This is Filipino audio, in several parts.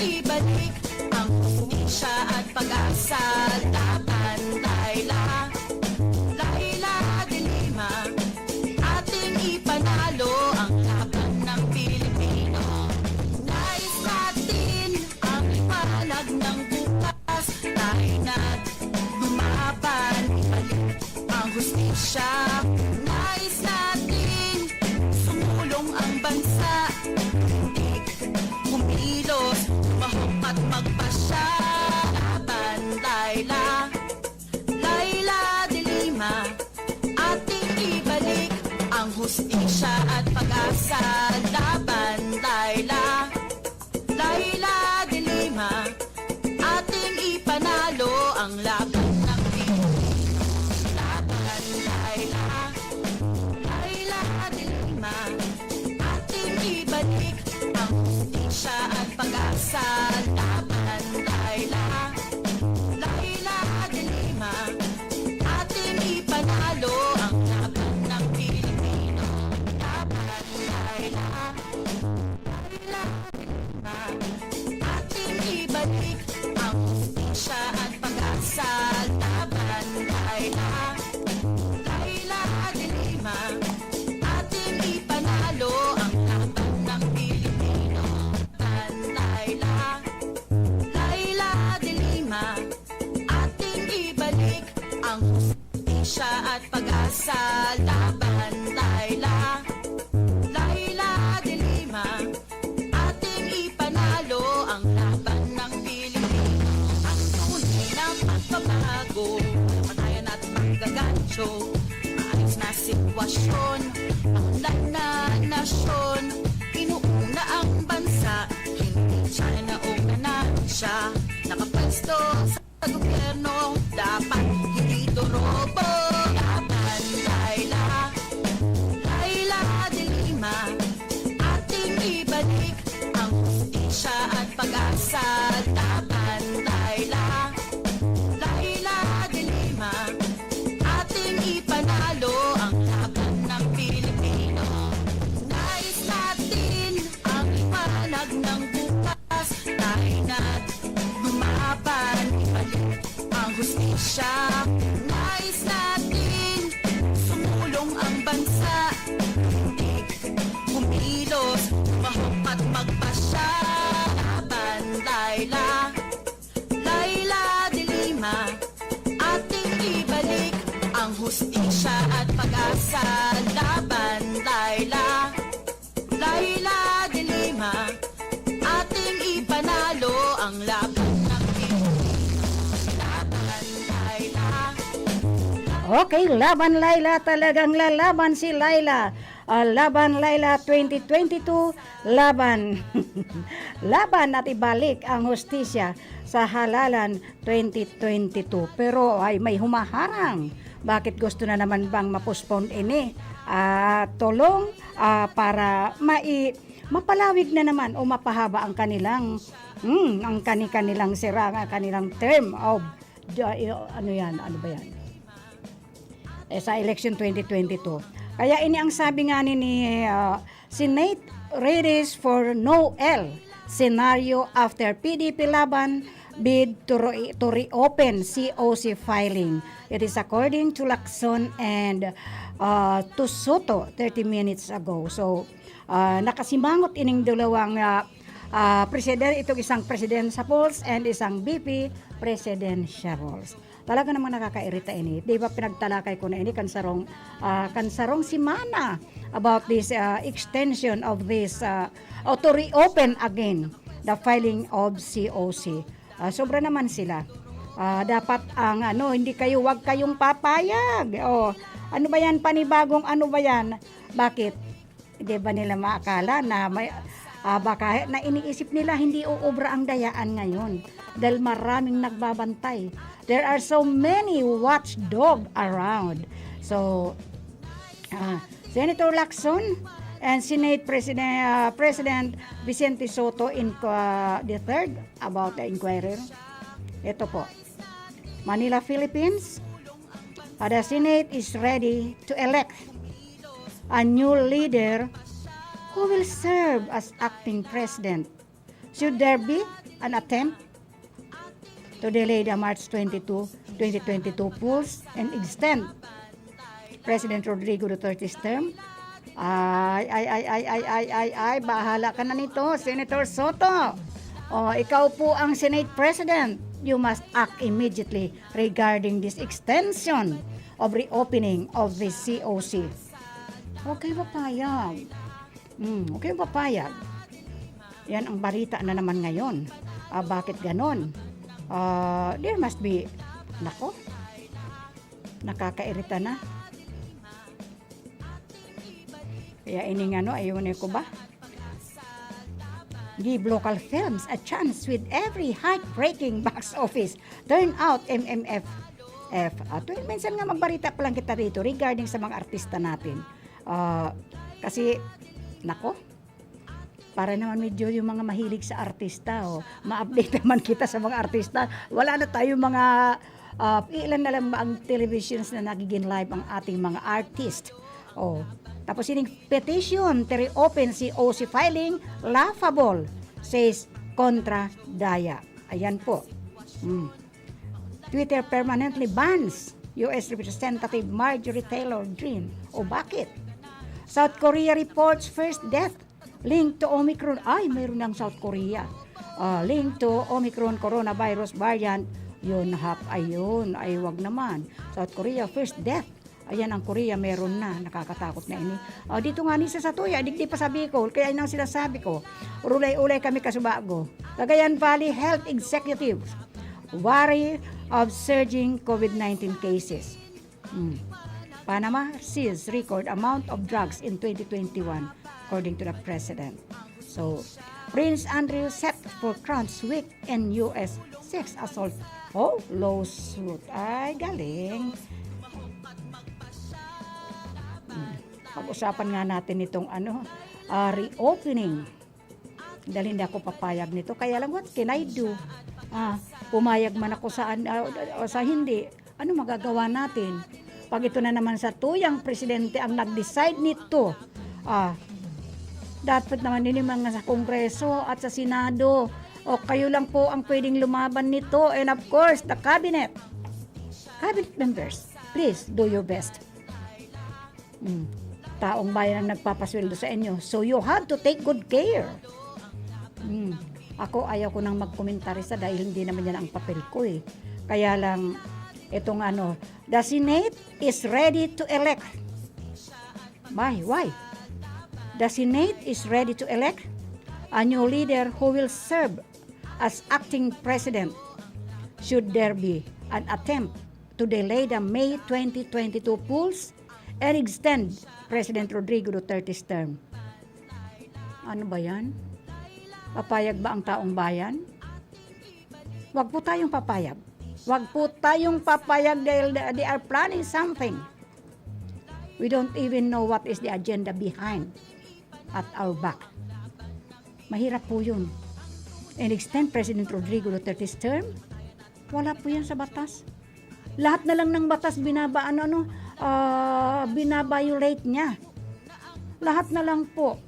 ibalik ang hustisya at pag-asa. Laban, Laila, Laila de Lima, ating ipanalo ang laban ng Pilipino. Nais natin ang liwanag ng bukas, tayo na't lumaban, ibalik ang hustisya. Nais natin sumulong ang bansa, hindi kumilos, tumahok at magpasya. Laban, Laila, Laila de Lima, ating ibalik ang hustisya at pag-asa. Laban, Laila, Laila de Lima, ating ipanalo ang laban ng Pilipino. Laban, Laila, Laila de Lima, ating ibalik ang hustisya at pag-asa. Laban, Laila, Laila de Lima, ating ipanalo ang laban ng Pilipino. Laban, Laila, Laila de Lima, ating ibalik ang hustisya at pag-asa. Laban, Laila, Laila de Lima, ating ipanalo ang laban ng Pilipino. Laban, Laila, Laila de Lima, ating ibalik ang hustisya at pag-asa. Laban, Laila, Laila de Lima, ating ipanalo ang laban ng Pilipino. Ang tunay na pagbabago, patayan at paggagancho, maayos na sitwasyon, ang na nasyon, inuuna ang bansa, hindi China o ganansya, nakapwesto sa gobyerno, dapat hindi turobo. Laban, Laila, Laila de Lima, ating ibalik ang hustisya at pag-asa. Laban, Laila, Laila de Lima, ating ipanalo ang laban ng Pilipino. Nais natin ang liwanag ng bukas, tayo na't lumaban, ibalik ang hustisya. Nais natin sumulong ang bansa, hindi kumilos, tumahok at magpasya. Laban, Laila, Laila de Lima, ating ibalik ang hustisya at pag-asa. Laban, Laila, Laila de Lima, ating ipanalo ang laban ng Pilipino. Laban, Laila. Okay, Laban Laila, talagang lalaban si Laila. Laban Laila 2022, laban. Laban at ibalik ang hustisya sa halalan 2022. Pero ay may humaharang. Bakit gusto na naman bang mapostpone ini? Tulong para mapalawig na naman o mapahaba ang kanilang kanilang sira, ang kanilang term of ano ba yan? Sa election 2022. Kaya ini ang sabi nga ni Senate readies for no-L scenario after PDP Laban bid to reopen COC filing. It is according to Lacson and to Soto 30 minutes ago. So, nakasimangot ining dalawang president, itong isang presidential roles and isang VP presidential roles. Talaga namang nakakairita ini. Di ba pinagtalakay ko na ini kansarong si Mana about this extension of this to reopen again the filing of COC. Sobra naman sila. Dapat ang wag kayong papayag. Ano ba yan, panibagong ano ba yan? Bakit? Di ba nila maakala na may baka na iniisip nila hindi uubra ang dayaan ngayon dahil maraming nagbabantay. There are so many watchdog around. So, Senator Lacson and Senate President Vicente Soto in the third about the inquiry. Ito po. Manila, Philippines. The Senate is ready to elect a new leader who will serve as acting president Should there be an attempt to delay the March 2022 polls and extend President Rodrigo Duterte's term? Ay, bahala ka na nito, Senator Soto. Ikaw po ang Senate President. You must act immediately regarding this extension of reopening of the COC. Okay, papayag. Okay, papayag. Yan ang balita na naman ngayon. Bakit ganon? There must be, nako, nakakairita na. Kaya ining ayun ko ba? Give local films a chance with every heartbreaking box office. Turn out MMF. Minsan nga magbarita pa lang kita dito regarding sa mga artista natin. Kasi, nako, para naman medyo yung mga mahilig sa artista, ma-update naman kita sa mga artista. Wala na tayo mga, ilan na lang ba ang televisions na nagiging live ang ating mga artist. Tapos ining petition to reopen COC filing, laughable, says Contra Daya. Ayan po. Twitter permanently bans US Representative Marjorie Taylor Greene. Bakit? South Korea reports first death linked to Omicron. Ay, mayroon ng South Korea. Linked to Omicron coronavirus variant. Ay, wag naman. South Korea first death. Ayan ang Korea, meron na. Nakakatakot na ini. Dito nga ni sa Tuya, digdi pa sa Bicol. Kaya yun ang sinasabi ko. Ulay-ulay kami kasubago. Cagayan Valley Health Executives worry of surging COVID-19 cases. Panama sees record amount of drugs in 2021, according to the president. So, Prince Andrew set for Crown's week in U.S. sex assault. Lawsuit. Ay, galing. Pag-usapan nga natin itong reopening. Dahil hindi ako papayag nito. Kaya lang, what can I do? Pumayag man ako sa hindi. Ano magagawa natin? Pag ito na naman sa tuyang presidente ang nag-decide nito, dapat naman din mga sa Kongreso at sa Senado. Kayo lang po ang pwedeng lumaban nito. And of course, the cabinet. Cabinet members, please do your best. Taong bayan ang nagpapasweldo sa inyo. So you have to take good care. Ako ayaw ko nang magkomentarisa dahil hindi naman yan ang papel ko eh. Kaya lang, itong the Senate is ready to elect. Why? The Senate is ready to elect a new leader who will serve as acting president should there be an attempt to delay the May 2022 polls and extend President Rodrigo Duterte's term. Ano ba yan? Papayag ba ang taong bayan? Wag po tayong papayag. Wag po tayong papayag dahil they are planning something. We don't even know what is the agenda behind at our back. Mahirap po yun. And extend President Rodrigo Duterte's term? Wala po yan sa batas. Lahat na lang ng batas binabiolate niya. Lahat na lang po.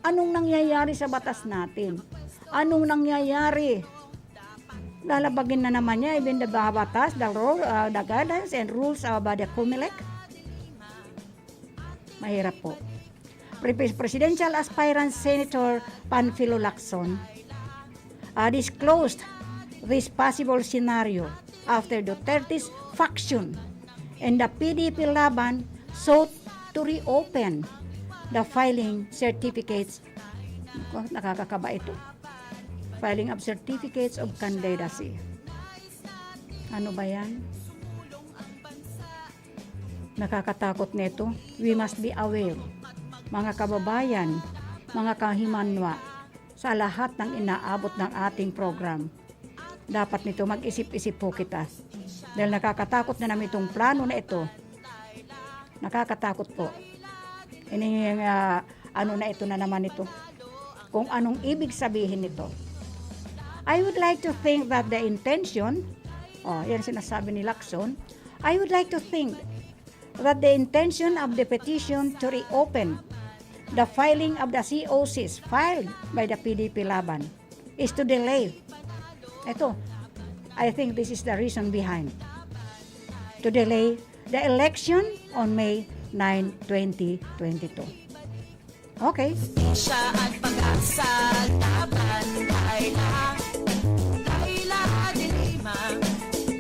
Anong nangyayari sa batas natin? Anong nangyayari? Lalabagin na naman niya even the batas, the guidelines and rules by the COMELEC. Mahirap po. Presidential aspirant Senator Panfilo Lacson disclosed this possible scenario after Duterte's faction and the PDP Laban sought to reopen the filing certificates. Nakakakaba ito. Filing of certificates of candidacy. Ano ba yan? Nakakatakot nito. We must be aware, mga kababayan, mga kahimanwa, sa lahat ng inaabot ng ating program. Dapat nito mag-isip-isip po kita. Dahil nakakatakot na namin itong plano na ito. Nakakatakot po. Na ito na naman ito. Kung anong ibig sabihin nito. I would like to think that the intention, yan sinasabi ni Lacson, I would like to think that the intention of the petition to reopen the filing of the COCs filed by the PDP Laban is to delay. Ito, I think this is the reason behind. To delay the election on May 9, 2022. Okay. Siya at pag-asa, laban, Laila. Laila de Lima,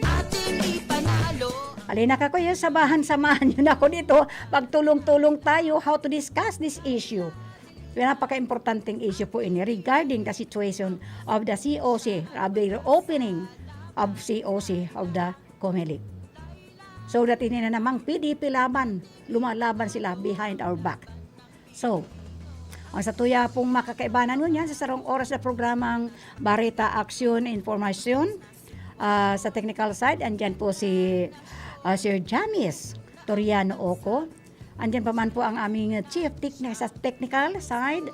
ating ipanalo. Alina ka kuya, samahan nyo na ako dito. Pagtulong-tulong tayo how to discuss this issue. Napaka-importanting issue po ini regarding the situation of the COC, of the opening of COC of the COMELEC. So that ini na namang PDP laban, lumalaban sila behind our back. So, ang sa tuya pong makakaibanan nun yan sa sarong oras na programang Barita Aksyon Informasyon sa technical side, andyan po si Sir Jamis Toriano Oco. Andyan pa man po ang aming chief sa technical side,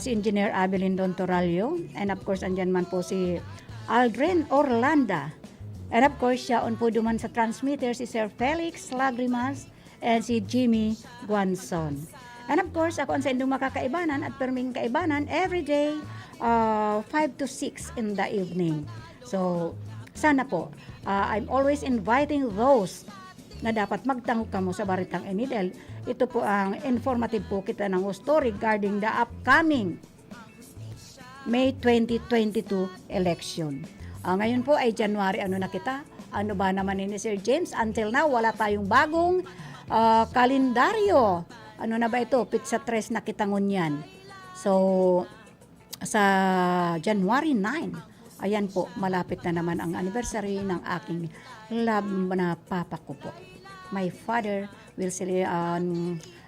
si Engineer Abelin Don Toralio. And of course, andyan man po si Aldrin Orlanda. And of course, siya on po duman sa transmitter, si Sir Felix Lagrimas and si Jimmy Guanzon. And of course, ako ang sa indong makakaibanan at perming kaibanan every day, 5 to 6 in the evening. So, sana po, I'm always inviting those na dapat magtangok kamo sa Baritang Enidel. Ito po ang informative po kita ng gusto regarding the upcoming May 2022 election. Ngayon po ay January na kita. Ano ba naman ni Sir James? Until now, wala tayong bagong kalendaryo. Ano na ba ito? Pizza 3 na kita ngunyan. So, sa January 9, ayan po, malapit na naman ang anniversary ng aking love na papa ko po. My father will celebrate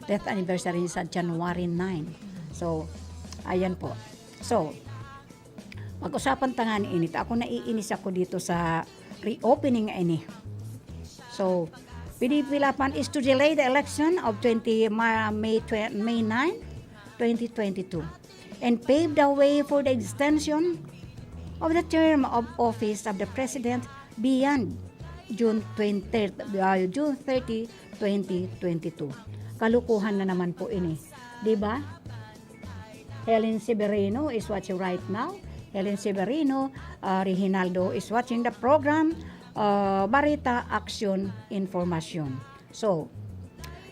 death anniversary sa January 9. So, ayan po. So, pag-usapan tangan init. Ako naiinis ako dito sa reopening ini. So, PDP Laban is to delay the election of May 9, 2022 and pave the way for the extension of the term of office of the President beyond June 30, 2022. Kalukuhan na naman po ini. Diba? Helen Severino is watching right now. Helen Severino, Reginaldo is watching the program Barita Aksyon Informasyon. So,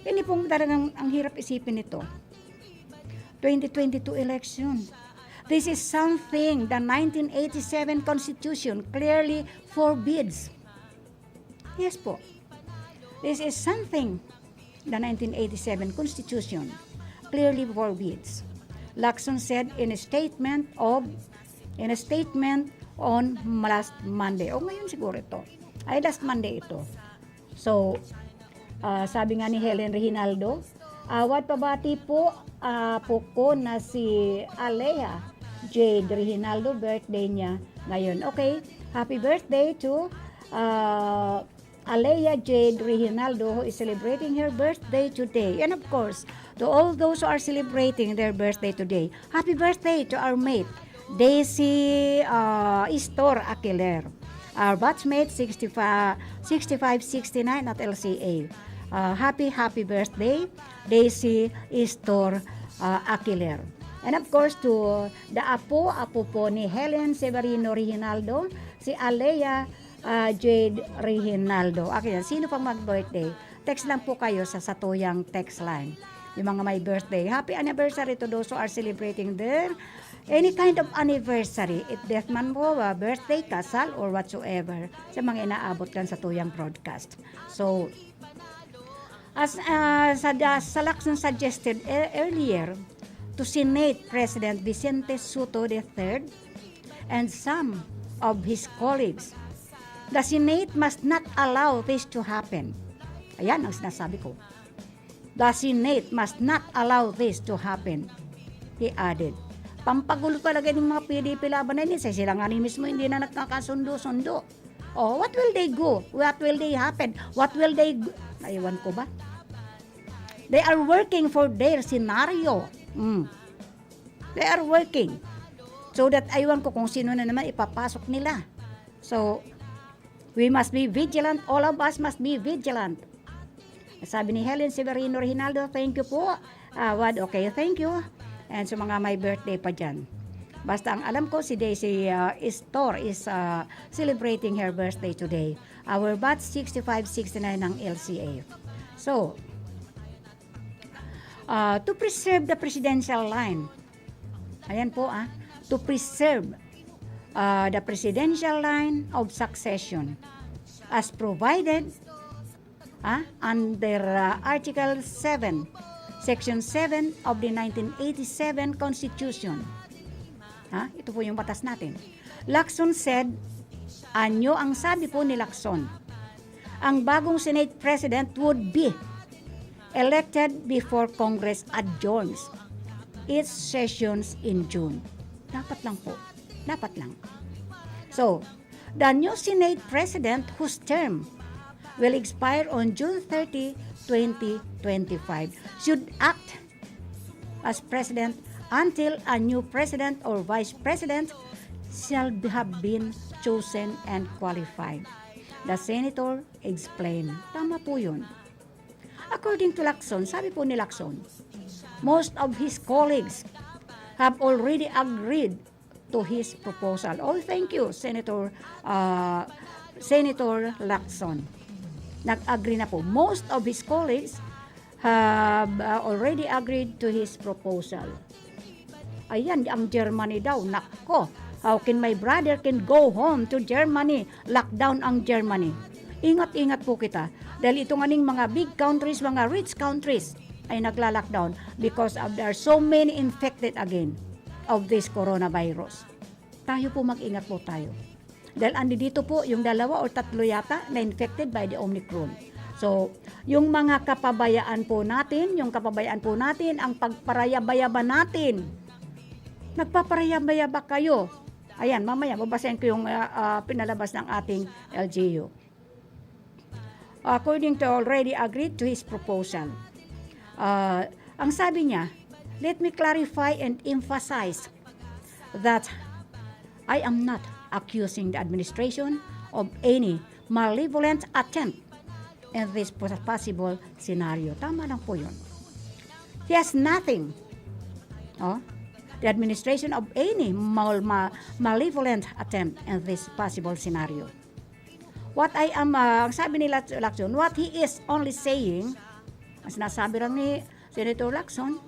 ini pong talagang ang hirap isipin ito. 2022 election. This is something the 1987 Constitution clearly forbids. Yes po. This is something the 1987 Constitution clearly forbids. Lacson said in a statement on last Monday. O ngayon siguro ito. Ay last Monday ito. So, sabi nga ni Helen Reginaldo, awat pabati po ko na si Alea Jade Reginaldo, birthday niya ngayon. Okay, happy birthday to Alea Jade Reginaldo, who is celebrating her birthday today. And of course, to all those who are celebrating their birthday today, happy birthday to our mate, Daisy Istor Aquiler. Our batchmate, 6569 at LCA. Happy birthday, Daisy Istor Aquiler. And of course, to the apo po ni Helen Severino Reginaldo, si Alea Jade Reginaldo. Okay, sino pang mag-birthday? Text lang po kayo sa Satuyang text line. Yung mga may birthday. Happy anniversary to those who are celebrating their any kind of anniversary. It death man po, birthday, kasal, or whatsoever. Sa mga inaabot kan sa Tuyang broadcast. So, as Lacson suggested earlier, to Senate President Vicente Soto III and some of his colleagues, the Senate must not allow this to happen. Ayan ang sinasabi ko. The Senate must not allow this to happen, he added. Pampagulo talaga ng mga PDP laban na ini. Sila nga mismo hindi na nagkakasundo-sundo. Oh, what will they go? What will they happen? What will they go? Aywan ko ba? They are working for their scenario. They are working. So that aywan ko kung sino na naman ipapasok nila. So, we must be vigilant. All of us must be vigilant. Sabi ni Helen Severino Reginaldo, thank you po. Okay, thank you. And sa mga may birthday pa dyan. Basta ang alam ko, si Daisy Store is celebrating her birthday today. Our batch 65-69 ng LCA. So, to preserve the presidential line, ayan po to preserve the presidential line of succession as provided under Article 7, Section 7 of the 1987 Constitution. Ito po yung batas natin. Lacson said, anyo ang sabi po ni Lacson, ang bagong Senate President would be elected before Congress adjourns its sessions in June. Dapat lang po. Dapat lang. So, the new Senate President whose term will expire on June 30, 2025 should act as President until a new President or Vice President shall have been chosen and qualified. The Senator explained. Tama po yun. According to Lacson, sabi po ni Lacson, most of his colleagues have already agreed to his proposal. Oh, thank you, Senator Lacson. Nag-agree na po. Most of his colleagues have already agreed to his proposal. Ayan, ang Germany daw. Nako, how can my brother can go home to Germany? Lockdown ang Germany. Ingat-ingat po kita. Dahil itong aning mga big countries, mga rich countries, ay nagla-lockdown because there are so many infected again of this coronavirus. Tayo po mag-ingat po tayo. Dahil andi dito po yung 2 o 3 yata na infected by the Omicron. So, yung mga kapabayaan po natin, ang pagparayaba-yaba natin. Nagpaparayaba kayo. Ayan, mamaya babasahin ko yung pinalabas ng ating LGU. According to already agreed to his proposal. Ang sabi niya, let me clarify and emphasize that I am not accusing the administration of any malevolent attempt in this possible scenario. Tama lang po yun. He has nothing. The administration of any malevolent attempt in this possible scenario. What I am, sabi ni Lacson, what he is only saying, ang sinasabi lang ni Senator Lacson,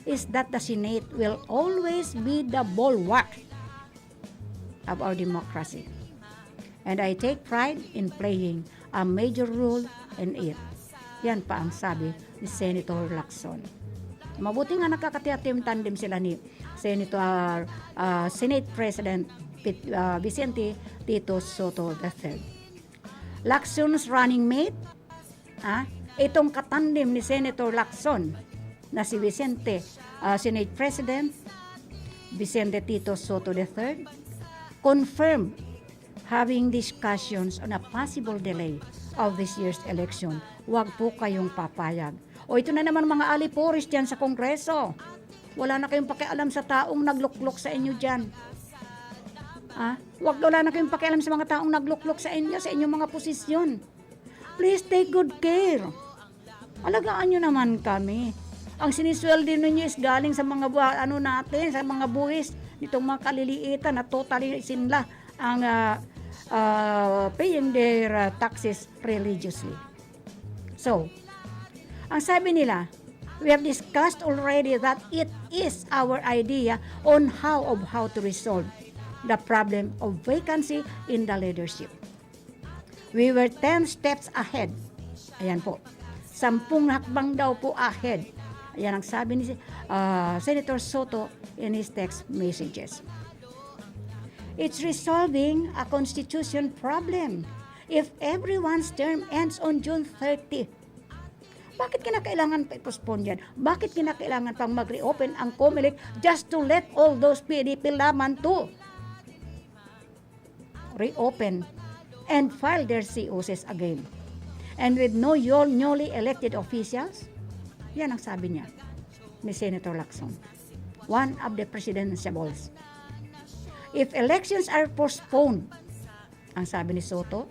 is that the Senate will always be the bulwark of our democracy. And I take pride in playing a major role in it. Yan pa ang sabi ni Senator Lacson. Mabuti nga nakakatandem sila ni Senator Senate President Vicente Tito Soto III. Lacson's running mate, itong katandem ni Senator Lacson na si Vicente, Senate President Vicente Tito Soto III, confirmed having discussions on a possible delay of this year's election. Huwag po kayong papayag. O ito na naman mga aliporis dyan sa Kongreso. Wala na kayong pakialam sa taong nagluklok sa inyo dyan. Wala na kayong pakialam sa mga taong nagluklok sa inyo, sa inyong mga posisyon. Please take good care. Alagaan nyo naman kami. Ang sinisweldo ninyo is galing sa mga natin, sa mga buwis, nitong mga kaliliitan na totally sinla ang paying their taxes religiously. So, ang sabi nila, we have discussed already that it is our idea on how to resolve the problem of vacancy in the leadership. We were 10 steps ahead. Ayan po. 10 hakbang daw po ahead. Ayan ang sabi ni Senator Soto in his text messages. It's resolving a constitution problem. If everyone's term ends on June 30, bakit kinakailangan pa i-postpone yan? Bakit kinakailangan pang mag-reopen ang COMELEC just to let all those PDP laman to reopen and file their COCs again? And with no newly elected officials, yan ang sabi niya ni Senator Lacson, one of the presidentiables. If elections are postponed, ang sabi ni Soto,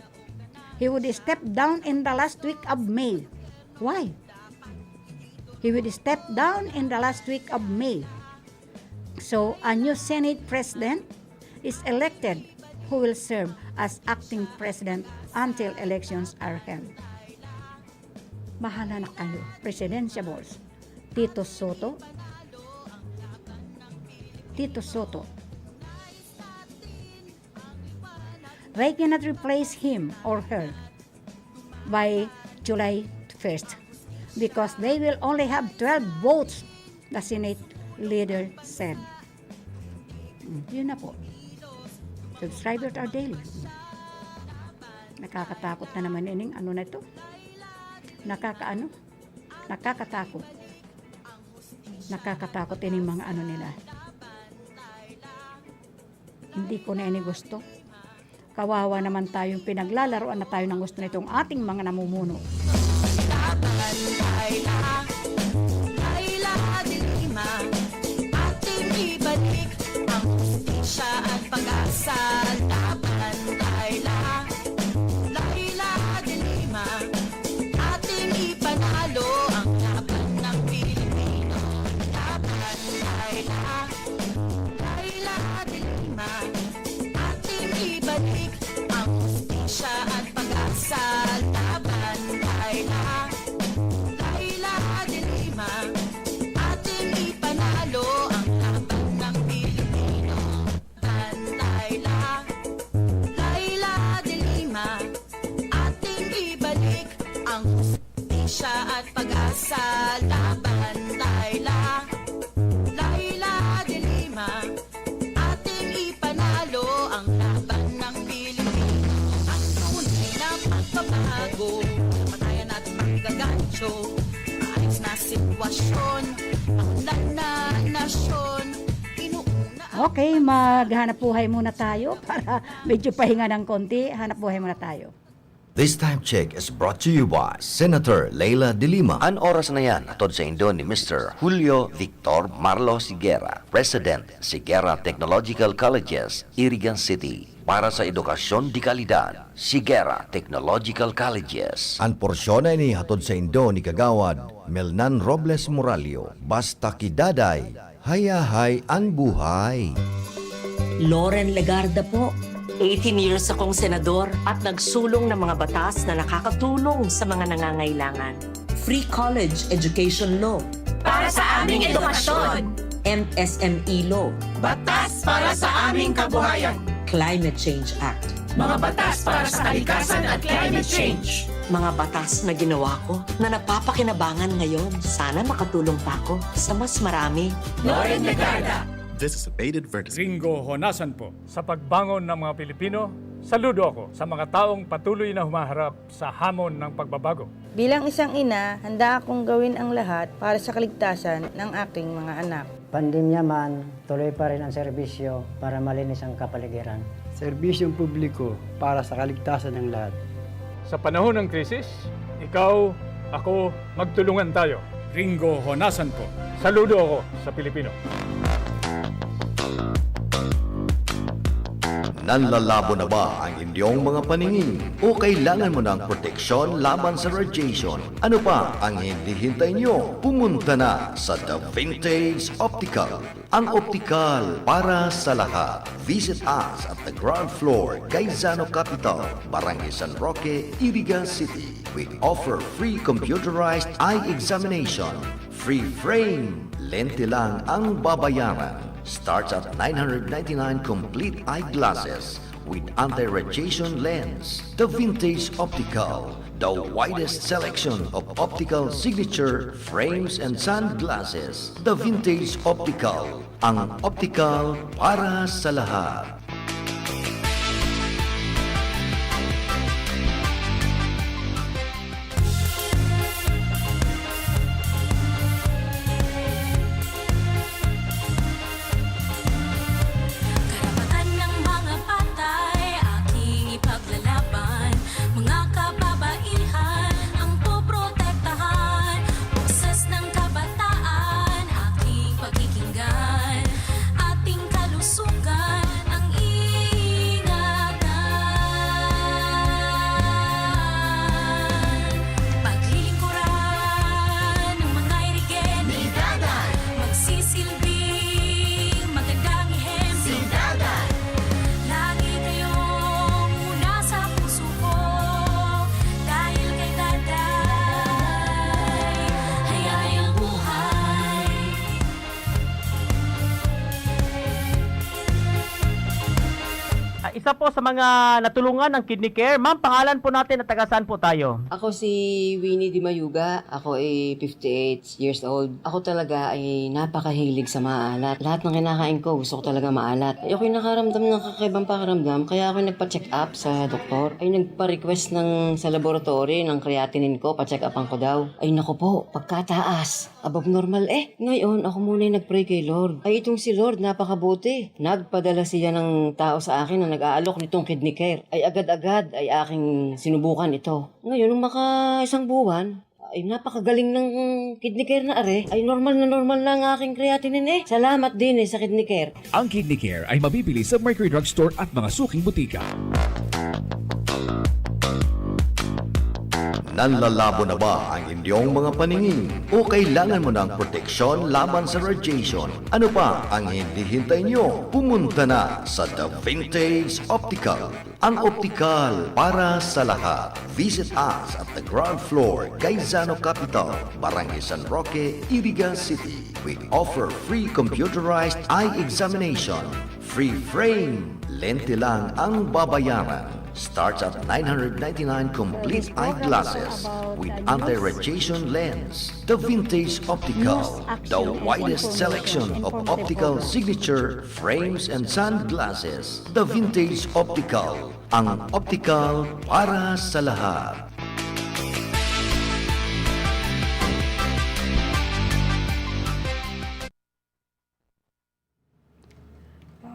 he would step down in the last week of May. Why? He would step down in the last week of May. So, a new Senate President is elected who will serve as acting President until elections are held. Bahala na kayo, presidentiables. Tito Soto, they cannot replace him or her by July 1st because they will only have 12 votes, the Senate leader said. Yun na po. Subscribers are daily. Nakakatakot na naman ining ano na ito. Nakakatakot. Nakakatakot ining mga ano nila. Hindi ko na ini gusto. Kawawa naman tayong pinaglalaroan na tayo ng gusto nitong ating mga namumuno. Laban, Laila de Lima, ating ibalik ang hustisya at pag-asa. Laban, Laila de Lima, ating ipanalo ang laban ng Pilipino. Laban, Laila de Lima, ating ibalik ang hustisya at pag-asa. Laban, Laila de Lima, ating ipanalo ang laban ng Pilipino. Laila de Lima, ating ibalik ang hustisya at pag-asa. Laban, Laila de Lima, ating ipanalo ang laban ng Pilipino. Ang tunay na pagbabago, patayan at paggagancho, ayos na sitwasyon, ang na nasyon, inuuna. Okay, maghanap buhay muna tayo para medyo pahinga ng konti. Hanap buhay muna tayo. This time check is brought to you by Senator Leila de Lima. An oras na yan, atod sa Indo ni Mr. Julio Victor Marlo Siguera, President, Siguera Technological Colleges, Irigan City. Para sa edukasyon di kalidad, Siguera Technological Colleges. Ang porsyon na ini hatod sa Indo ni Kagawad Melnan Robles Moralio. Basta kidaday, hayahay ang buhay. Loren Legarda po. 18 years akong senador at nagsulong ng mga batas na nakakatulong sa mga nangangailangan. Free college education law. Para sa aming edukasyon. MSME law. Batas para sa aming kabuhayan. Climate Change Act. Mga batas para sa kalikasan at climate change. Mga batas na ginawa ko na napapakinabangan ngayon. Sana makatulong pa ako sa mas marami. Loren Legarda. This is a paid advertisement. Ringo Honasan po. Sa pagbangon ng mga Pilipino, saludo ako sa mga taong patuloy na humaharap sa hamon ng pagbabago. Bilang isang ina, handa akong gawin ang lahat para sa kaligtasan ng aking mga anak. Pandemya man, tuloy pa rin ang serbisyo para malinis ang kapaligiran. Serbisyong publiko para sa kaligtasan ng lahat. Sa panahon ng krisis, ikaw, ako, magtulungan tayo. Ringo Honasan po. Saludo ako sa Pilipino. Nanlalabo na ba ang inyong mga paningin? O kailangan mo ng proteksyon laban sa radiation? Ano pa ang hindi hintay nyo? Pumunta na sa The Vintage Optical. Ang optical para sa lahat. Visit us at the ground floor, Gaisano Capital, Barangay San Roque, Irigan City. We offer free computerized eye examination. Free frame. Lente lang ang babayaran. Starts at 999 complete eyeglasses with anti-radiation lens. The Vintage Optical, the widest selection of optical signature frames and sunglasses. The Vintage Optical, ang optical para sa lahat. Ating kalusugan ang isa po sa mga natulungan ng Kidney Care. Ma'am, pangalan po natin at taga saan po tayo? Ako si Winnie Di Mayuga. Ako ay 58 years old. Ako talaga ay napakahilig sa maalat. Lahat ng kinakain ko, gusto ko talaga maalat. Ay ako'y nakaramdam ng kakaibang pakiramdam, kaya ako nagpa-check up sa doktor. Ay nagpa-request sa laboratory ng creatinine ko, pa-check upan ko daw. Ay nako po, pagkataas, above normal Ngayon, ako muna yung nag-pray kay Lord. Ay itong si Lord, napakabuti. Nagpadala siya ng tao sa akin na nag-aalok nitong Kidney Care. Ay agad-agad ay aking sinubukan ito. Ngayon, nung isang buwan, ay napakagaling ng Kidney Care na ay normal na ang aking creatinine Salamat din sa Kidney Care. Ang Kidney Care ay mabibili sa Mercury Drug Store at mga suking butika. Nanlalabo na ba ang inyong mga paningin? O kailangan mo ng proteksyon laban sa radiation? Ano pa ang hindi hintay nyo? Pumunta na sa The Vintage Optical. Ang optical para sa lahat. Visit us at the ground floor, Gaisano Capital, Barangay San Roque, Iriga City. We offer free computerized eye examination. Free frame. Lente lang ang babayaran. Starts at 999 complete eyeglasses with anti-radiation lens. The Vintage Optical, the widest selection of optical signature frames and sunglasses. The Vintage Optical, ang optical para sa lahat.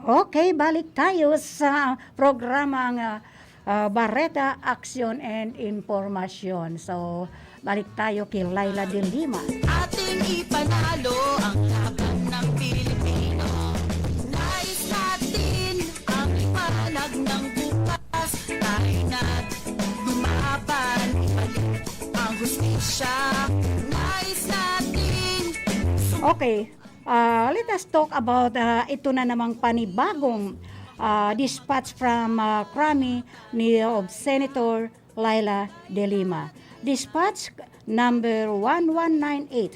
Okay, balik tayo sa programang Barreta Action and Information. So, balik tayo kay Laila de Lima. Ating ipanalo ang laban ng Pilipino. Nais natin ang liwanag ng bukas. Tayo na't lumaban, ibalik ang hustisya. Nais natin Okay, let us talk about ito na namang panibagong dispatch from Krami of Senator Laila de Lima. Dispatch number 1198.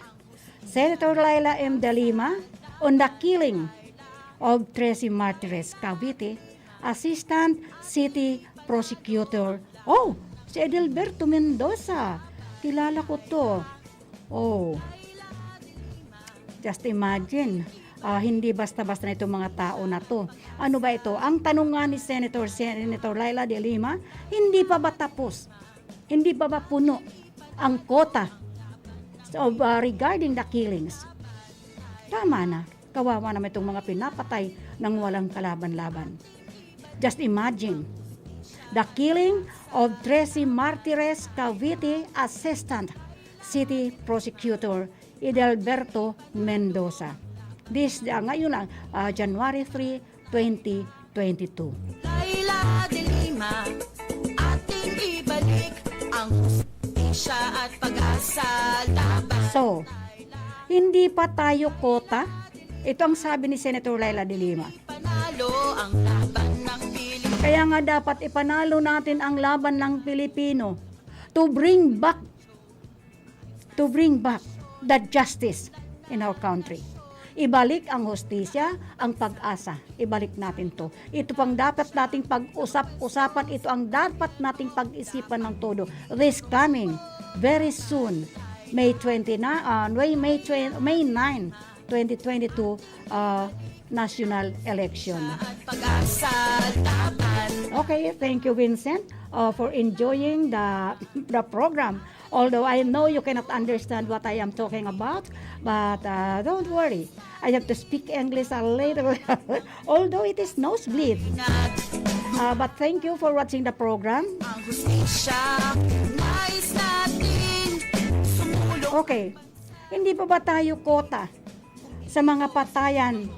Senator Laila M. de Lima on the killing of Tracy Martires Cavite, Assistant City Prosecutor. Oh, si Edelberto Mendoza. Kilala ko to. Oh, just imagine. Hindi basta-basta na itong mga tao na to. Ano ba ito? Ang tanong nga ni Senator Laila de Lima, hindi pa ba tapos? Hindi pa ba puno ang quota regarding the killings? Tama na. Kawawa naman itong mga pinapatay ng walang kalaban-laban. Just imagine, the killing of Tracy Martires Cavite, Assistant City Prosecutor Edelberto Mendoza. This ngayon lang, January 3, 2022. Laila de Lima, ating ibalik ang hustisya at pag-asa laban. So, hindi pa tayo kota? Ito ang sabi ni Senator Laila de Lima. Panalo ang laban ng Pilipino. Kaya nga dapat ipanalo natin ang laban ng Pilipino to bring back the justice in our country. Ibalik ang hustisya, ang pag-asa. Ibalik natin to. Ito pang dapat nating pag-usapan. Ito ang dapat nating pag-isipan ng todo. This coming very soon, May 9, 2022, national election. Okay, thank you, Vincent, for enjoying the program. Although I know you cannot understand what I am talking about, but don't worry. I have to speak English a little, although it is nosebleed. But thank you for watching the program. Okay, hindi pa ba tayo kota sa mga patayan?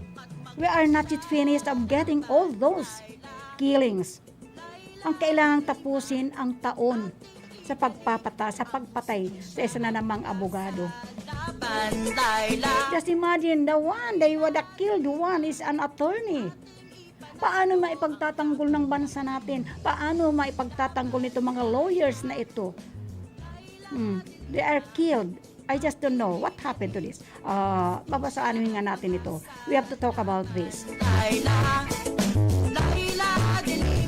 We are not yet finished of getting all those killings. Ang kailangang tapusin ang taon sa pagpatay sa isa na namang abogado. Just imagine, the killed one is an attorney. Paano maipagtatanggol ng bansa natin? Paano maipagtatanggol nito mga lawyers na ito? They are killed. I just don't know what happened to this. Babasaanin nga natin ito. We have to talk about this. Laila de Lima.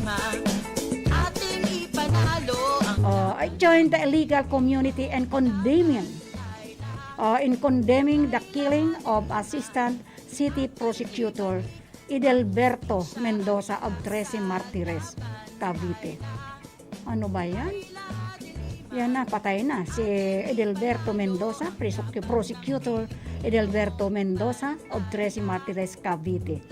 I joined the illegal community and condemning the killing of Assistant City Prosecutor Edelberto Mendoza of 13 Martires, Cavite. Ano ba yan? Yan na, patay na. Si Edelberto Mendoza, Prosecutor Edelberto Mendoza of 13 Martires, Cavite.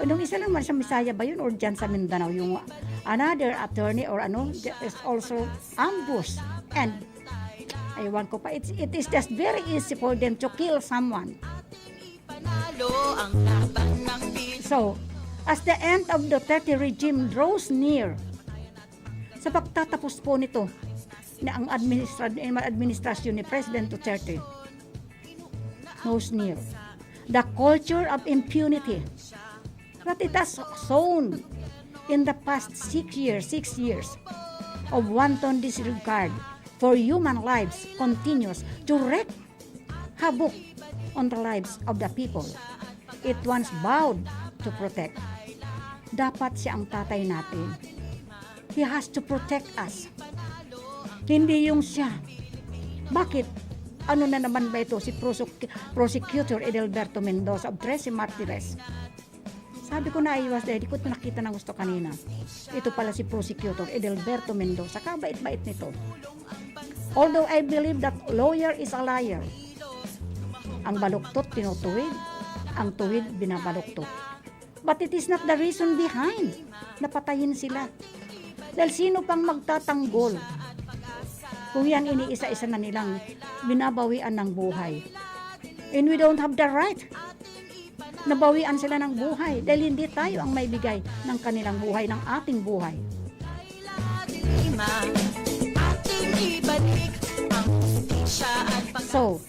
Nung isa lang man sa Misaya ba yun or dyan sa Mindanao, yung another attorney or ano, is also ambushed. And, aywan ko pa, it is just very easy for them to kill someone. Panalo ang laban ng Pilipinas. So, as the end of the Duterte regime draws near, sa pagtatapos po nito, na ang administrasyon ni President Duterte draws near, the culture of impunity that it has sown in the past 6 years of wanton disregard for human lives continues to wreak havoc on the lives of the people it once vowed to protect. Dapat siya ang tatay natin. He has to protect us. Hindi yung siya. Bakit? Ano na naman ba ito si Prosecutor Edelberto Mendoza of 13 Martires? Sabi ko na iwas dahil di ko ito nakita ng gusto kanina. Ito pala si Prosecutor Edelberto Mendoza. Kabait-bait nito. Although I believe that lawyer is a liar. Ang baluktot tinutuwid. Ang tuwid binabaluktot. But it is not the reason behind napatayin sila. Dahil sino pang magtatanggol kung yan iniisa-isa na nilang binabawian ng buhay. And we don't have the right nabawian sila ng buhay dahil hindi tayo ang may bigay ng kanilang buhay, ng ating buhay. So,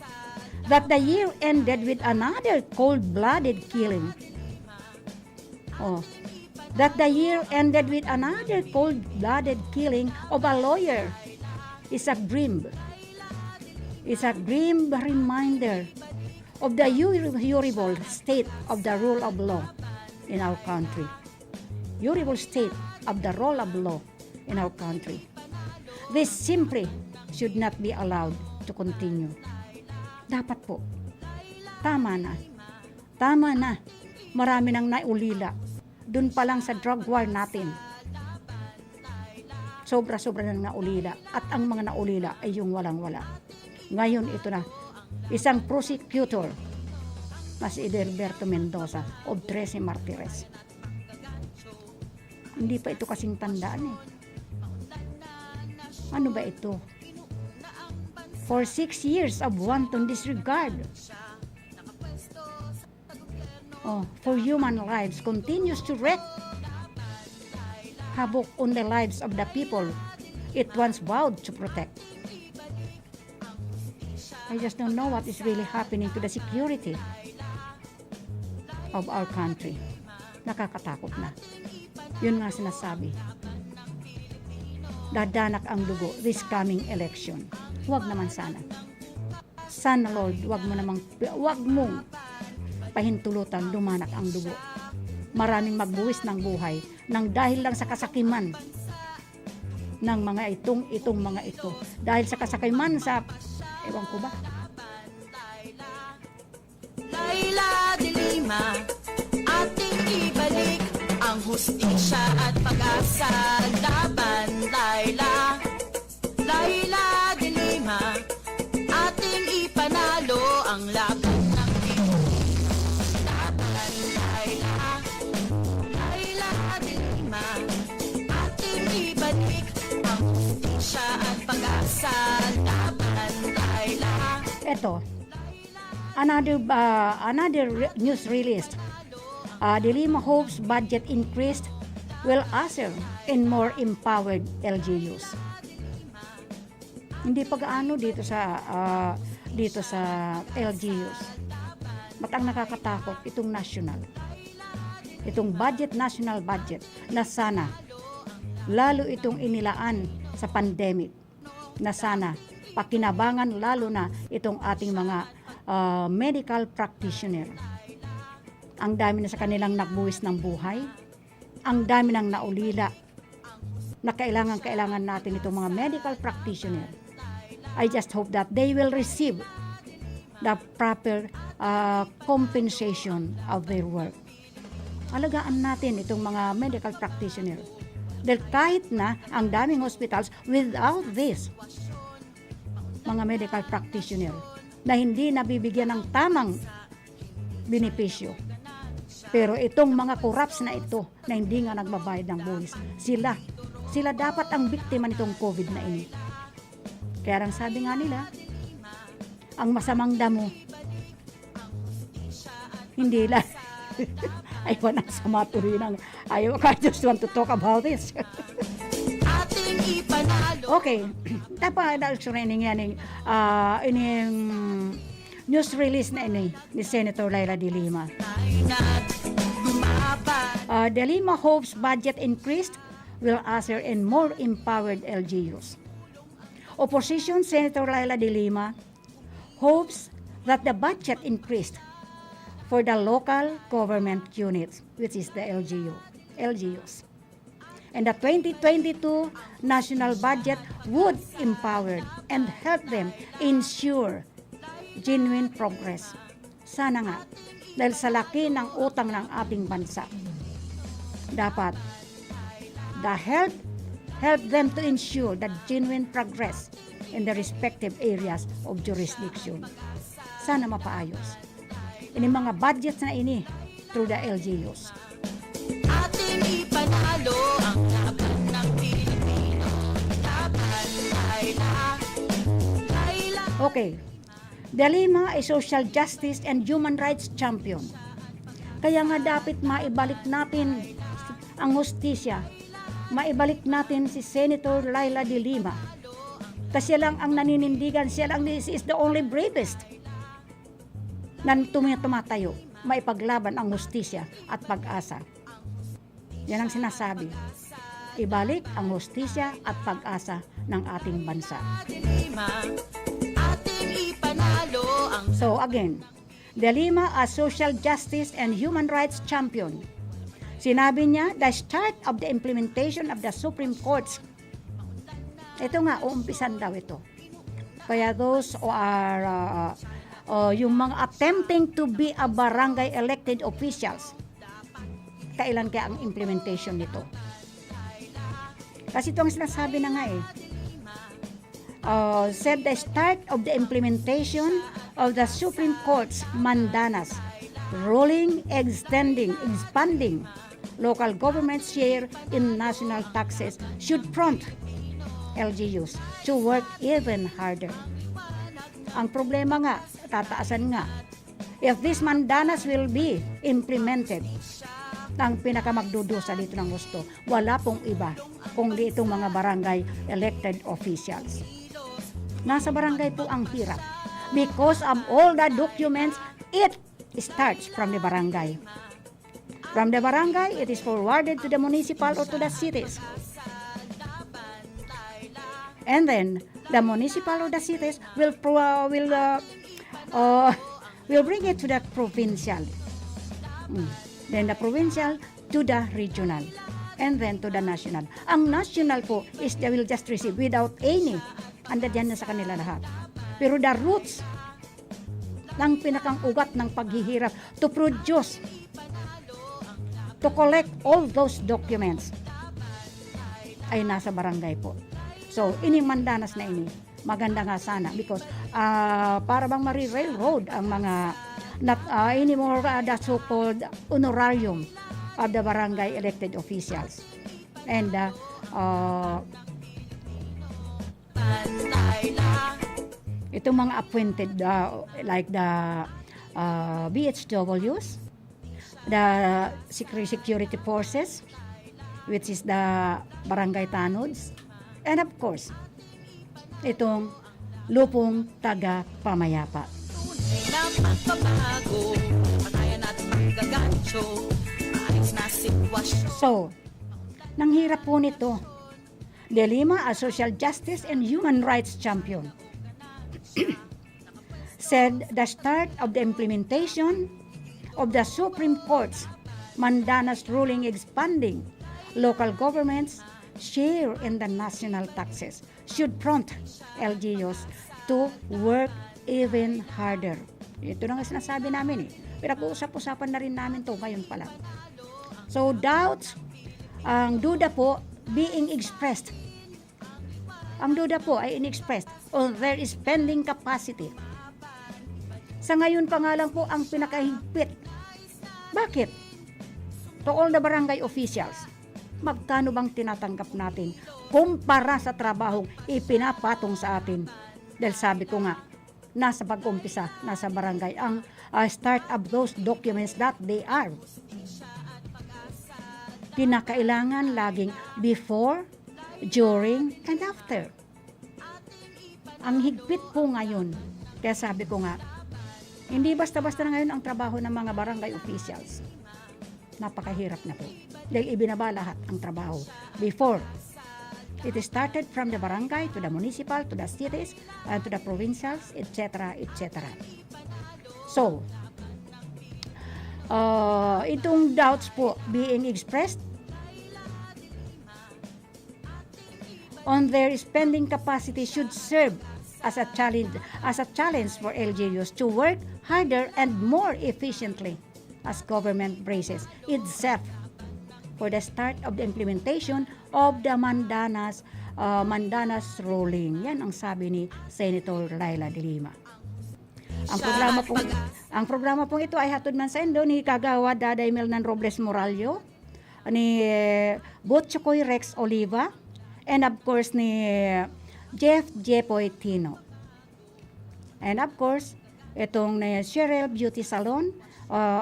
that the year ended with another cold-blooded killing. That the year ended with another cold-blooded killing of a lawyer is a grim reminder of the horrible state of the rule of law in our country. Horrible state of the rule of law in our country. This simply should not be allowed to continue. Dapat po, tama na. Marami nang naulila. Doon pa lang sa drug war natin. Sobra-sobra nang naulila. At ang mga naulila ay yung walang-wala. Ngayon ito na. Isang prosecutor na si Edelberto Mendoza of 13 Martires. Hindi pa ito kasing tandaan eh. Ano ba ito? For 6 years of wanton disregard for human lives continues to wreak havoc on the lives of the people it once vowed to protect. I just don't know what is really happening to the security of our country. Nakakatakot na. Yun nga sinasabi. Dadanak ang dugo this coming election. Huwag naman sana. Sana Lord, huwag mong pahintulutan lumanak ang dugo. Maraming magbuwis ng buhay nang dahil lang sa kasakiman ng mga itong mga ito. Dahil sa kasakiman sa ewan ko ba? Laila de Lima, ating ibalik ang hustisya at pag-asa laban. Laila de Lima, ating ipanalo ang laban ng Pilipinas. Laban, Laila de Lima, ating ibalik ang hustisya at pag-asa laban. Ito, another news released. De Lima hopes budget increased will usher in more empowered LGUs. Hindi pag-aano dito sa LGUs. Ba't ang nakakatakot itong national budget na sana lalo itong inilaan sa pandemic na sana pakinabangan lalo na itong ating mga medical practitioner. Ang dami na sa kanilang nagbuwis ng buhay, ang dami nang naulila na kailangan natin itong mga medical practitioner. I just hope that they will receive the proper compensation of their work. Alagaan natin itong mga medical practitioner. Dahil kahit na ang daming hospitals without this, mga medical practitioner na hindi nabibigyan ng tamang benepisyo. Pero itong mga corrupts na ito na hindi nga nagbabayad ng buwis, sila dapat ang biktima nitong COVID na ini. Kaya ang sabi nga nila, ang masamang damo, hindi lang, ayaw na sa maturinang, I just want to talk about this. Ating ipanalo. Okay, dapat training yan ining news release na ini ni Senator Laila de Lima. De Lima hopes budget increased will usher in more empowered LGUs. Opposition Senator Laila de Lima hopes that the budget increased for the local government units, which is the LGUs. And the 2022 national budget would empower and help them ensure genuine progress. Sana nga, dahil sa laki ng utang ng ating bansa, dapat help them to ensure that genuine progress in the respective areas of jurisdiction. Sana mapaayos. Ini mga budgets na ini through the LGUs. Ating ipanalo ang laban ng Pilipino. Laban, Laila. Okay. De Lima ay social justice and human rights champion. Kaya nga dapat maibalik natin ang hustisya. Maibalik natin si Senator Laila de Lima. Kasi lang ang naninindigan, siya lang is the only bravest na tumatayo, maipaglaban ang hustisya at pag-asa. Yan ang sinasabi. Ibalik ang hustisya at pag-asa ng ating bansa. So again, De Lima as social justice and human rights champion. Sinabi niya, the start of the implementation of the Supreme Court's. Ito nga, uumpisan daw ito. Kaya those who are yung mga attempting to be a barangay elected officials, kailan kaya ang implementation nito? Kasi ito ang sinasabi na nga said the start of the implementation of the Supreme Court's mandanas, ruling, expanding local government's share in national taxes should prompt LGUs to work even harder. Ang problema nga, tataasan nga, if these mandanas will be implemented, ang pinakamagdudusa dito ng gusto, wala pong iba kundi itong mga barangay elected officials. Nasa barangay po ang hirap because of all the documents, it starts from the barangay. From the barangay, it is forwarded to the municipal or to the cities. And then, the municipal or the cities will bring it to the provincial. Then the provincial to the regional. And then to the national. Ang national po is they will just receive without any. Andyan na sa kanila lahat. Pero the roots ng pinakang ugat ng paghihirap to produce, to collect all those documents ay nasa barangay po. So, ini mandanas na ini. Maganda nga sana because para bang mari-railroad ang mga ini more the so-called honorarium of the barangay elected officials. And itong mga appointed like the BHWs, the security forces, which is the barangay tanods, and of course, itong lupong taga-pamayapa. So, nang hirap po nito, De Lima, a social justice and human rights champion, said the start of the implementation of the Supreme Court's mandanas ruling expanding local governments share in the national taxes should prompt LGUs to work even harder. Ito na nga sinasabi namin eh. Pinag-uusap-usapan na rin namin to ngayon pa lang. So doubts, ang duda po being expressed. Ang duda po ay inexpressed on their spending capacity. Sa ngayon pa nga lang po ang pinakahigpit. Bakit? To all the barangay officials, magkano bang tinatanggap natin kumpara sa trabahong ipinapatong sa atin? Dahil sabi ko nga, nasa pag-umpisa, nasa barangay, ang start of those documents that they are. Kinakailangan laging before, during, and after. Ang higpit po ngayon, kaya sabi ko nga, hindi basta-basta na ngayon ang trabaho ng mga barangay officials. Napakahirap na po. Dahil ibinaba lahat ang trabaho. Before, it started from the barangay to the municipal, to the cities, and to the provincials, etc., etc. So, itong doubts po being expressed on their spending capacity should serve as a challenge for LGUs to work harder and more efficiently as government braces itself for the start of the implementation of the Mandanas ruling. Yan ang sabi ni Senator Laila de Lima. Ang programa pong ito ay hatod man sa indo ni Kagawad Daday Milnan Robles Morallo, ni Butchokoy Rex Oliva, and of course ni Jeff Jepoy Tino. And of course, itong Cheryl Beauty Salon,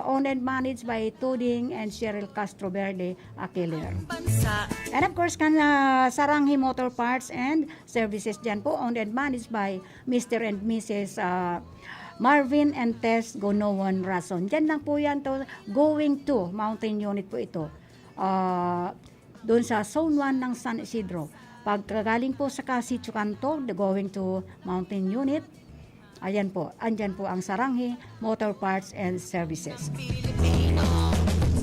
owned and managed by Tuding and Cheryl Castro Verde Aquiler. And of course, Saranghi Motor Parts and Services dyan po, owned and managed by Mr. and Mrs. Marvin and Tess Gonowan Rason. Dyan lang po yan to, going to Mountain Unit po ito. Doon sa Zone 1 ng San Isidro. Pagkagaling po sa Casitio Canto, going to Mountain Unit, ayan po, andyan po ang Saranghi Motor Parts and Services. Pilipino,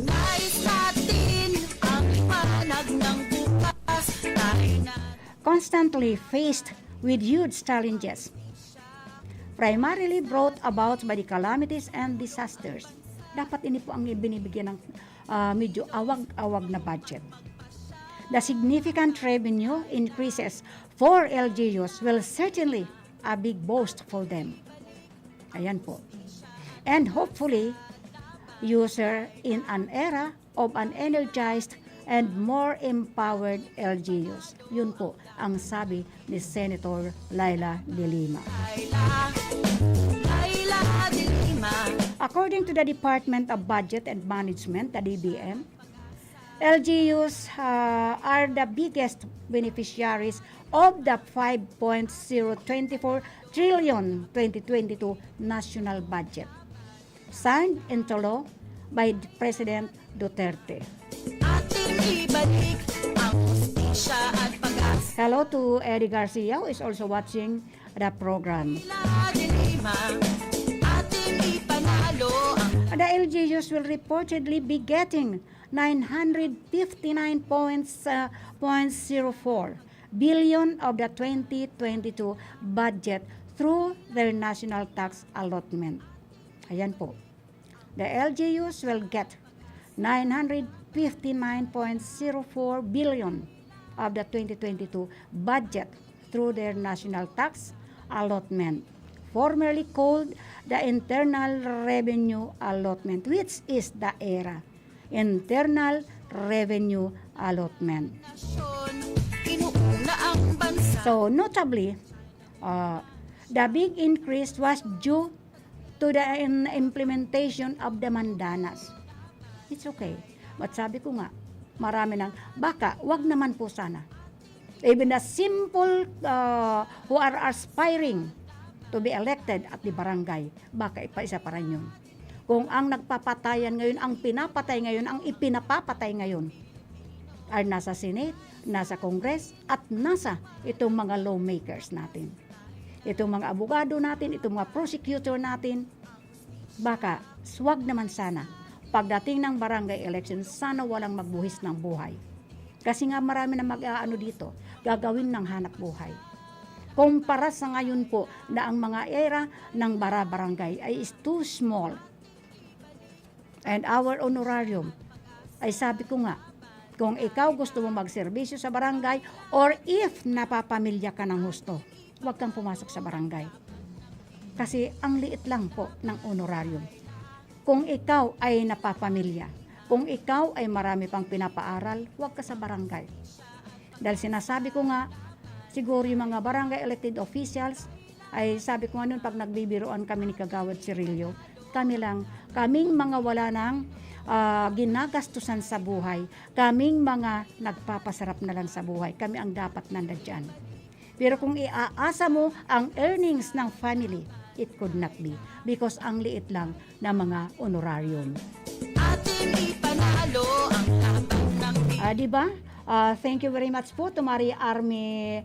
nais natin ang liwanag ng bukas. Tayo na Constantly faced with huge challenges, primarily brought about by the calamities and disasters. Dapat ini po ang binibigyan ng medyo awag-awag na budget. The significant revenue increases for LGUs will certainly a big boost for them. Ayan po. And hopefully, user in an era of an energized and more empowered LGUs. Yun po ang sabi ni Senator Laila de Lima. Laila de Lima. According to the Department of Budget and Management, the DBM, LGUs are the biggest beneficiaries of the 5.024 trillion 2022 national budget, signed into law by President Duterte. Ating ibalik ang hustisya at pag-asa. Hello to Eddie Garcia, who is also watching the program. Laila de Lima, ating ipanalo ang The LGUs will reportedly be getting 959.04 billion of the 2022 budget through their national tax allotment. Ayan po. The LGUs will get 959.04 billion of the 2022 budget through their national tax allotment, formerly called the Internal Revenue Allotment, which is the ERA. Internal Revenue Allotment. inuuna ang bansa. So, notably, the big increase was due to the implementation of the Mandanas. It's okay. But sabi ko nga, marami nang, baka, wag naman po sana. Even the simple who are aspiring to be elected at the barangay, baka ipaisa pa rin yun. Kung ang nagpapatayan ngayon, ang pinapatay ngayon, ang ipinapapatay ngayon, ay nasa Senate, nasa Congress, at nasa itong mga lawmakers natin. Itong mga abogado natin, itong mga prosecutor natin, baka swag naman sana. Pagdating ng barangay election, sana walang magbuhis ng buhay. Kasi nga marami na mag-aano dito, gagawin ng hanap buhay. Kumpara sa ngayon po na ang mga era ng bara-barangay ay is too small. And our honorarium, ay sabi ko nga, kung ikaw gusto mo magserbisyo sa barangay or if napapamilya ka ng husto, huwag kang pumasok sa barangay. Kasi ang liit lang po ng honorarium. Kung ikaw ay napapamilya, kung ikaw ay marami pang pinapaaral, huwag ka sa barangay. Dahil sinasabi ko nga, siguro yung mga barangay elected officials, ay sabi ko nga noon pag nagbibiroan kami ni Kagawad Cirillo, kaming mga wala ng ginagastusan sa buhay, kaming mga nagpapasarap na lang sa buhay, kami ang dapat nandyan. Pero kung iaasa mo ang earnings ng family, it could not be because ang liit lang na mga honorarium. Ating ipanalo ang laban ng Diba? Thank you very much po to Maria Army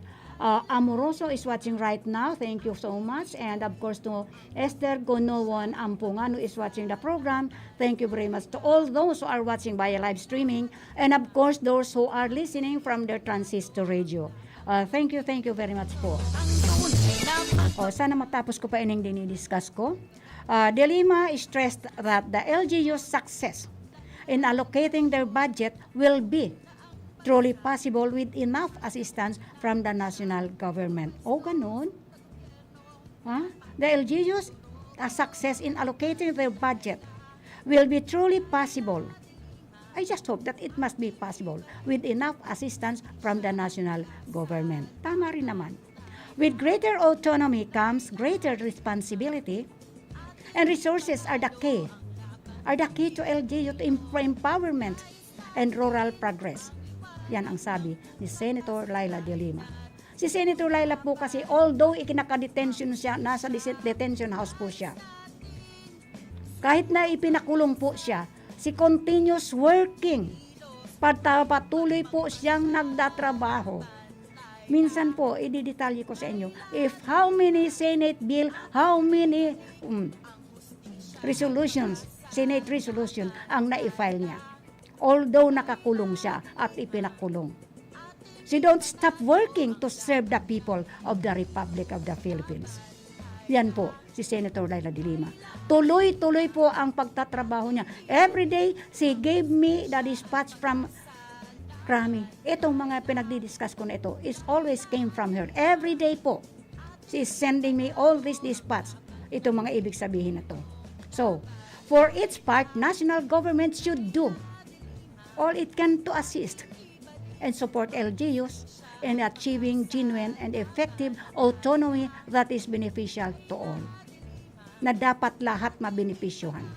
Amoroso is watching right now. Thank you so much. And of course to Esther Gonowon Ampungan who is watching the program. Thank you very much to all those who are watching via live streaming. And of course those who are listening from their transistor radio. Thank you very much po. Sana matapos ko pa ining dinidiscuss ko. De Lima stressed that the LGU's success in allocating their budget will be truly possible with enough assistance from the national government. O ganun? The LGU's success in allocating their budget will be truly possible. I just hope that it must be possible with enough assistance from the national government. Tama rin naman. With greater autonomy comes greater responsibility, and resources are the key to LGU to empowerment and rural progress. Yan ang sabi ni Senator Laila de Lima. Si Senator Laila po kasi, although ikinaka-detention siya, nasa detention house po siya. Kahit na ipinakulong po siya, si continuous working. Patuloy po siyang nagdatrabaho. Minsan po, ididetalye ko sa inyo, if how many Senate bill, how many Senate resolution ang na-file niya. Although nakakulong siya at ipinakulong. She don't stop working to serve the people of the Republic of the Philippines. Yan po, si Senator Laila de Lima. Tuloy-tuloy po ang pagtatrabaho niya. Every day, she gave me the dispatch from Krami. Itong mga pinagdidiscuss ko na ito is always came from her. Every day po, she is sending me all this dispatch. Itong mga ibig sabihin na to. So, for its part, national government should do all it can to assist and support LGUs in achieving genuine and effective autonomy that is beneficial to all. Na dapat lahat mabenepisyohan.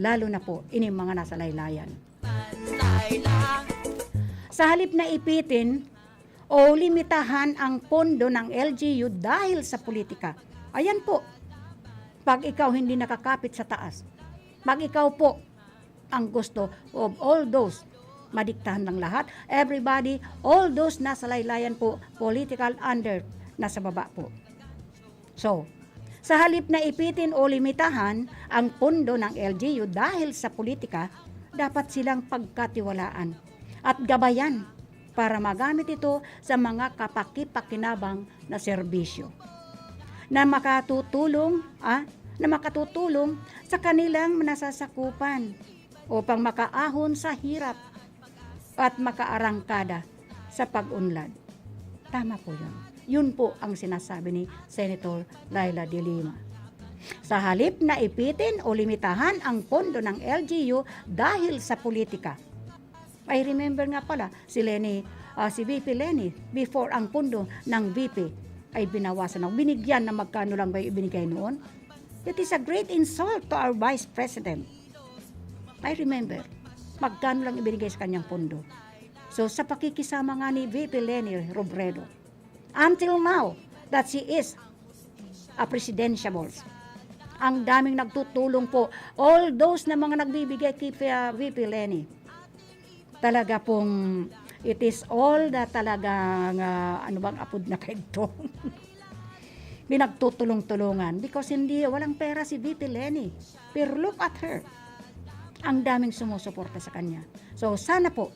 Lalo na po, ining mga nasa laylayan. Sa halip na ipitin o limitahan ang pondo ng LGU dahil sa politika, ayan po, pag ikaw hindi nakakapit sa taas, pag ikaw po ang gusto of all those madiktahan ng lahat, everybody, all those nasa laylayan po, political under, nasa baba po. So, sa halip na ipitin o limitahan ang pondo ng LGU dahil sa politika, dapat silang pagkatiwalaan at gabayan para magamit ito sa mga kapaki-pakinabang na serbisyo na makatutulong sa kanilang nasasakupan upang makaahon sa hirap at makaarangkada sa pag-unlad. Tama po yun. Yun po ang sinasabi ni Senator Laila de Lima. Sa halip na ipitin o limitahan ang pondo ng LGU dahil sa politika. I remember nga pala si VP Leni, before ang pondo ng VP ay binawasan ng binigyan na magkano lang ba ibinigay noon? It is a great insult to our Vice President. I remember, magkano lang ibinigay sa kanyang pondo. So sa pakikisama nga ni VP Leni Robredo, until now that she is a presidential, ang daming nagtutulong po, all those na mga nagbibigay kay VP Leni. Talaga pong, it is all na talagang, apod na kaito. Binagtutulong-tulungan because walang pera si VP Leni. Pero look at her. Ang daming sumusuporta sa kanya. So sana po,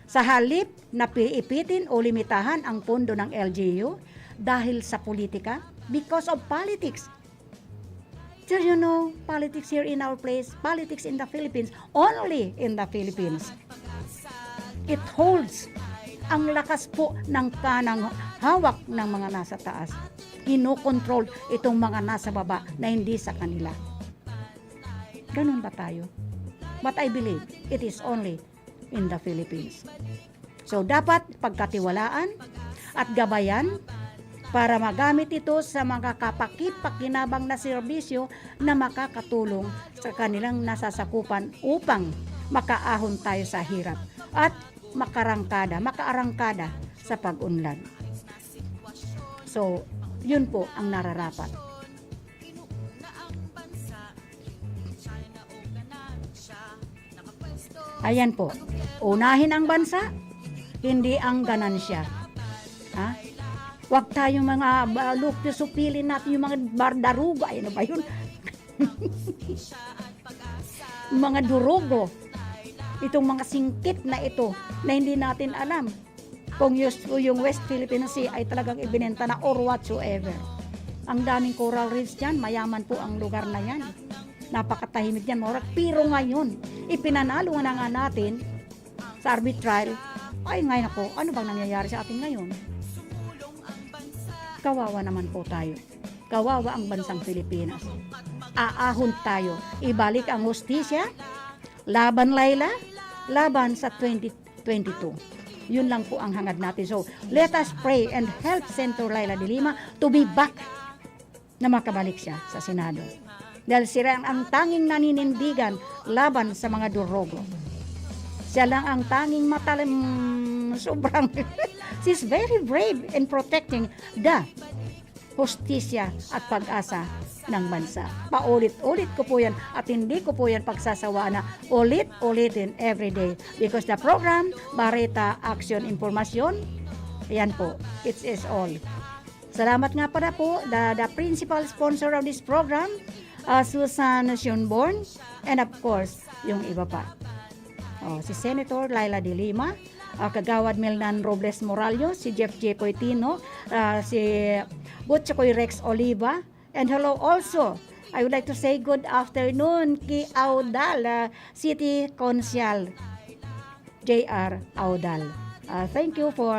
Sa halip na piipitin o limitahan ang pondo ng LGU dahil sa politika, because of politics. So you know, politics here in our place, politics in the Philippines, only in the Philippines. It holds ang lakas po ng kanang hawak ng mga nasa taas. Kinokontrol itong mga nasa baba na hindi sa kanila. Ganun ba tayo? But I believe it is only in the Philippines. So dapat pagkatiwalaan at gabayan para magamit ito sa mga kapaki-pakinabang na serbisyo na makakatulong sa kanilang nasasakupan upang makaahon tayo sa hirap at makaarangkada sa pag-unlad. So, yun po ang nararapat. Ayan po, unahin ang bansa, hindi ang ganansya. Ha? Huwag tayong mga supilin natin yung mga bardaruga. Ano ba yun? Mga durugo. Itong mga singkit na ito na hindi natin alam kung yung West Philippine Sea ay talagang ibinenta na or whatsoever. Ang daming coral reefs dyan, mayaman po ang lugar na yan. Napakatahimik yan, Morak. Pero ngayon, ipinanalo na nga natin sa arbitral. Ay ngayon ako, ano bang nangyayari sa atin ngayon? Kawawa naman po tayo. Kawawa ang bansang Pilipinas. Aahon tayo. Ibalik ang hustisya. Laban Laila, laban sa 2022. Yun lang po ang hangad natin. So, let us pray and help Senator Laila de Lima to be back na makabalik siya sa Senado. Dahil siya ang tanging naninindigan laban sa mga durogo. Siya lang ang tanging matalim, sobrang, she's very brave in protecting the hustisya at pag-asa ng bansa. Paulit-ulit ko po yan at hindi ko po yan pagsasawaan na ulit-ulitin every day because the program, Bareta Action Informasyon, yan po, it is all. Salamat nga pala po, the principal sponsor of this program, Susan Sionborn, and of course, yung iba pa. Si Senator Laila de Lima, Kagawad Melnan Robles Morallo, si Jeff J. Coitino, si Butchokoy Rex Oliva, and hello also, I would like to say good afternoon kay Audal, City Council, J.R. Audal. Thank you for,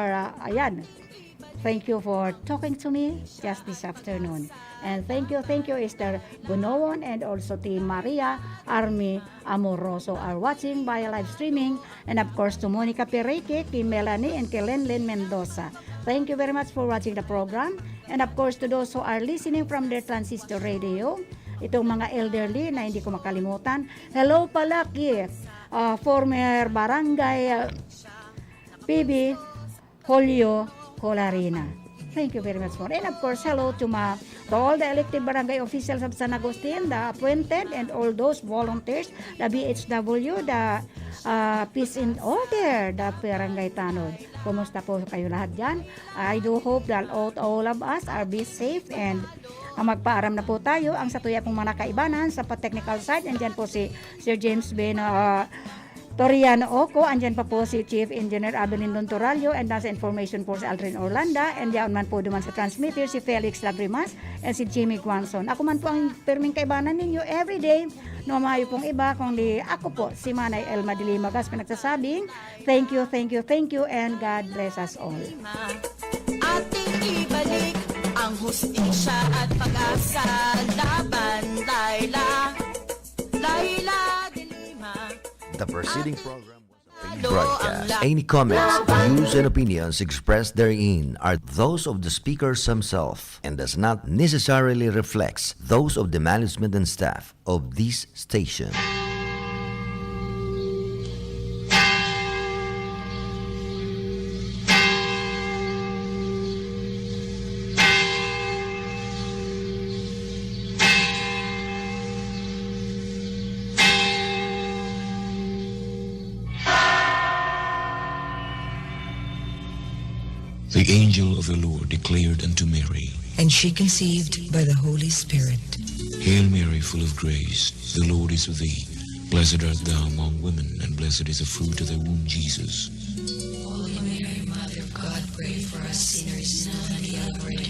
thank you for talking to me just this afternoon. And thank you, Esther Bunoan and also Team Maria Army Amoroso are watching via live streaming. And of course to Monica Perete, kay Melanie and kay Lenlen Mendoza. Thank you very much for watching the program. And of course to those who are listening from their transistor radio, itong mga elderly na hindi ko makalimutan. Hello pala kay former barangay PB Julio Colarina. Thank you very much for. And of course, hello to all the elected barangay officials of San Agustin, the appointed and all those volunteers, the BHW, the Peace in Order, the Barangay Tanod. Kumusta po kayo lahat dyan? I do hope that all of us are be safe and magpaaram na po tayo. Ang satuya pong mga kaibanan sa technical side, andyan po si Sir James Ben Toriano Oco, andyan pa po si Chief Engineer Abelin Dontorallo, and nasa information po si Aldrin Orlanda, and diyan man po duman sa transmitter si Felix Lagrimas and si Jimmy Guanson. Ako man po ang perming kaibanan ninyo everyday, no mayo pong iba, kundi ako po si Manay Elma de Lima Gas, pinagsasabing thank you, and God bless us all. Ating ibalik ang hustisya at pag-asa, laban Laila, Laila de Lima. The preceding program was a paid broadcast. Any comments, views, and opinions expressed therein are those of the speakers himself and does not necessarily reflect those of the management and staff of this station. The angel of the Lord declared unto Mary, and she conceived by the Holy Spirit. Hail Mary, full of grace, the Lord is with thee. Blessed art thou among women, and blessed is the fruit of thy womb, Jesus. personality operative.